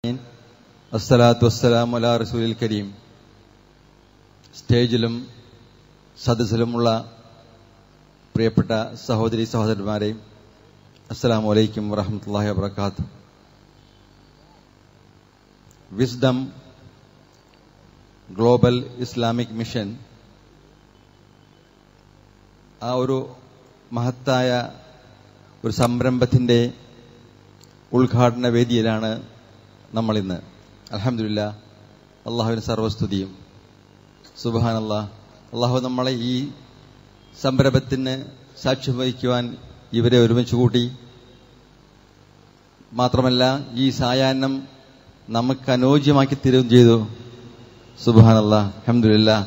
അസ്സലാത്തു വസ്സലാമു അലാ റസൂലിൽ കരീം. സ്റ്റേജിലും സദസ്സിലുമുള്ള പ്രിയപ്പെട്ട സഹോദരി സഹോദരന്മാരെ, അസ്സലാമു അലൈക്കും വറഹ്മത്തുള്ളാഹി വബറകാതുഹു. വിസ്ഡം ഗ്ലോബൽ ഇസ്ലാമിക് മിഷൻ ആ ഒരു മഹത്തായ ഒരു സംരംഭത്തിന്റെ ഉദ്ഘാടന വേദിയിലാണ് നമ്മളിന്ന്. അൽഹംദുലില്ലാഹ്, അള്ളാഹുവിന് സർവസ്തുതിയും. സുബ്ഹാനല്ലാഹ്, അള്ളാഹു നമ്മളെ ഈ സംരംഭത്തിന് സാക്ഷ്യം വഹിക്കുവാൻ ഇവരെ ഒരുമിച്ച് കൂട്ടി. മാത്രമല്ല, ഈ സായാഹ്നം നമുക്ക് അനുയോജ്യമാക്കി തരുകയും ചെയ്തു. സുബ്ഹാനല്ലാഹ്, അൽഹംദുലില്ലാഹ്,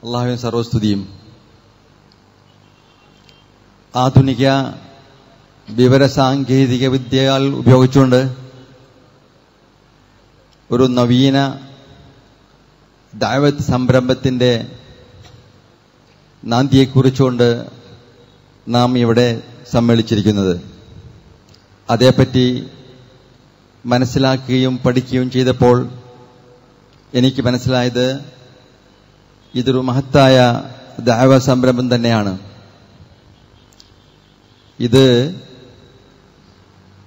അള്ളാഹുവിന് സർവസ്തുതിയും. ആധുനിക വിവരസാങ്കേതിക വിദ്യകൾ ഉപയോഗിച്ചുകൊണ്ട് ഒരു നവീന ദഅവത്ത് സംരംഭത്തിന്റെ നാന്ദിയെക്കുറിച്ചുകൊണ്ട് നാം ഇവിടെ സമ്മേളിച്ചിരിക്കുന്നത്. അതേപ്പറ്റി മനസ്സിലാക്കുകയും പഠിക്കുകയും ചെയ്തപ്പോൾ എനിക്ക് മനസ്സിലായത് ഇതൊരു മഹത്തായ ദഅവ സംരംഭം തന്നെയാണ്.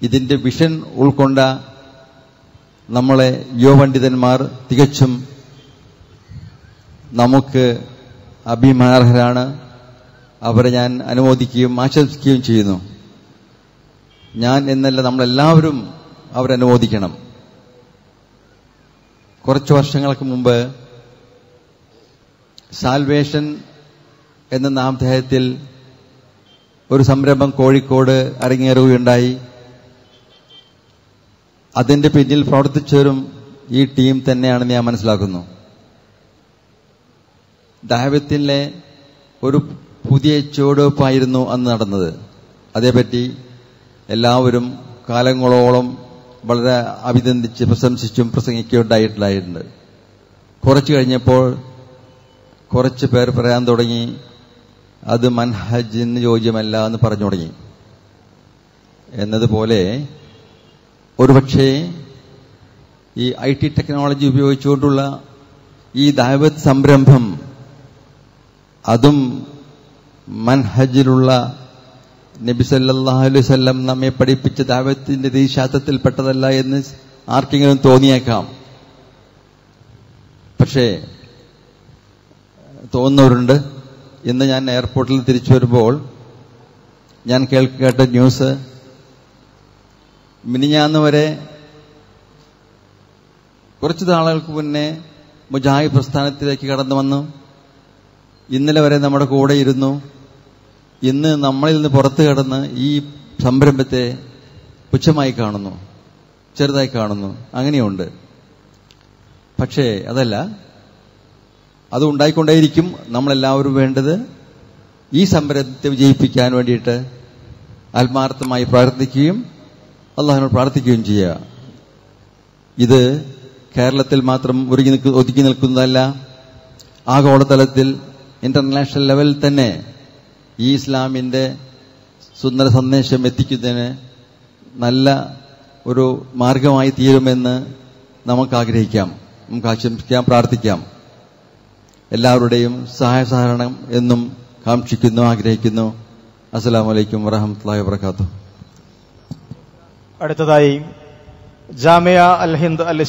ഇതിന്റെ വിഷൻ ഉൾക്കൊണ്ട നമ്മളെ യുവപണ്ഡിതന്മാർ തികച്ചും നമുക്ക് അഭിമാനാർഹരാണ്. അവരെ ഞാൻ അനുമോദിക്കുകയും ആശംസിക്കുകയും ചെയ്യുന്നു. ഞാൻ എന്നല്ല, നമ്മളെല്ലാവരും അവരനുമോദിക്കണം. കുറച്ചു വർഷങ്ങൾക്ക് മുമ്പ് സാൽവേഷൻ എന്ന നാമധേയത്തിൽ ഒരു സംരംഭം കോഴിക്കോട് അരങ്ങേറുകയുണ്ടായി. അതിന്റെ പിന്നിൽ പ്രവർത്തിച്ചവരും ഈ ടീം തന്നെയാണെന്ന് ഞാൻ മനസ്സിലാക്കുന്നു. ദഅവത്തിലെ ഒരു പുതിയ ചുവടുവെപ്പായിരുന്നു അന്ന് നടന്നത്. അതേപറ്റി എല്ലാവരും കാലങ്ങളോളം വളരെ അഭിനന്ദിച്ച് പ്രശംസിച്ചും പ്രസംഗിക്കുകയുണ്ടായിട്ടുണ്ട്. കുറച്ചു കഴിഞ്ഞപ്പോൾ കുറച്ച് പേർ പറയാൻ തുടങ്ങി, അത് മൻഹജിന് യോജ്യമല്ല എന്ന് പറഞ്ഞു തുടങ്ങി. എന്നതുപോലെ ഒരുപക്ഷെ ഈ IT ടെക്നോളജി ഉപയോഗിച്ചുകൊണ്ടുള്ള ഈ ദഅവത്ത് സംരംഭം അതും മൻഹജിലുള്ള നബി സല്ലല്ലാഹു അലൈഹി വസല്ലം നമ്മെ പഠിപ്പിച്ച ദഅവത്തിന്റെ രീതിശാസ്ത്രത്തിൽപ്പെട്ടതല്ല എന്ന് ആർക്കെങ്കിലും തോന്നിയേക്കാം. പക്ഷേ തോന്നുന്നവരുണ്ട്. ഇന്ന് ഞാൻ എയർപോർട്ടിൽ തിരിച്ചു വരുമ്പോൾ ഞാൻ കേട്ട ന്യൂസ്, മിനിഞ്ഞാന്ന് വരെ കുറച്ചു നാളുകൾക്ക് മുന്നേ മുജാഹിദ് പ്രസ്ഥാനത്തിലേക്ക് കടന്നു വന്നു. ഇന്നലെ വരെ നമ്മുടെ കൂടെ ഇരുന്നു. ഇന്ന് നമ്മളിൽ നിന്ന് പുറത്തു കടന്ന് ഈ സംരംഭത്തെ പുച്ഛമായി കാണുന്നു, ചെറുതായി കാണുന്നു. അങ്ങനെയുണ്ട്. പക്ഷേ അതല്ല, അത് ഉണ്ടായിക്കൊണ്ടേയിരിക്കും. നമ്മളെല്ലാവരും വേണ്ടത് ഈ സംരംഭത്തെ വിജയിപ്പിക്കാൻ വേണ്ടിയിട്ട് ആത്മാർത്ഥമായി പ്രാർത്ഥിക്കുകയും അള്ളാഹുവിനോട് പ്രാർത്ഥിക്കുകയും ചെയ്യുക. ഇത് കേരളത്തിൽ മാത്രം ഒതുക്കി നിൽക്കുന്നതല്ല. ആഗോളതലത്തിൽ ഇന്റർനാഷണൽ ലെവലിൽ തന്നെ ഈ ഇസ്ലാമിന്റെ സുന്ദര സന്ദേശം എത്തിക്കുന്നതിന് നല്ല ഒരു മാർഗമായി തീരുമെന്ന് നമുക്ക് ആഗ്രഹിക്കാം, നമുക്ക് ആശംസിക്കാം, പ്രാർത്ഥിക്കാം. എല്ലാവരുടെയും സഹായ സഹകരണം എന്നും കാക്ഷിക്കുന്നു, ആഗ്രഹിക്കുന്നു. അസ്സലാമു അലൈക്കും വറഹ്മത്തുള്ളാഹി വബറകാതുഹു. അടുത്തതായി ജാമിയ അൽ ഹിന്ദ് അൽ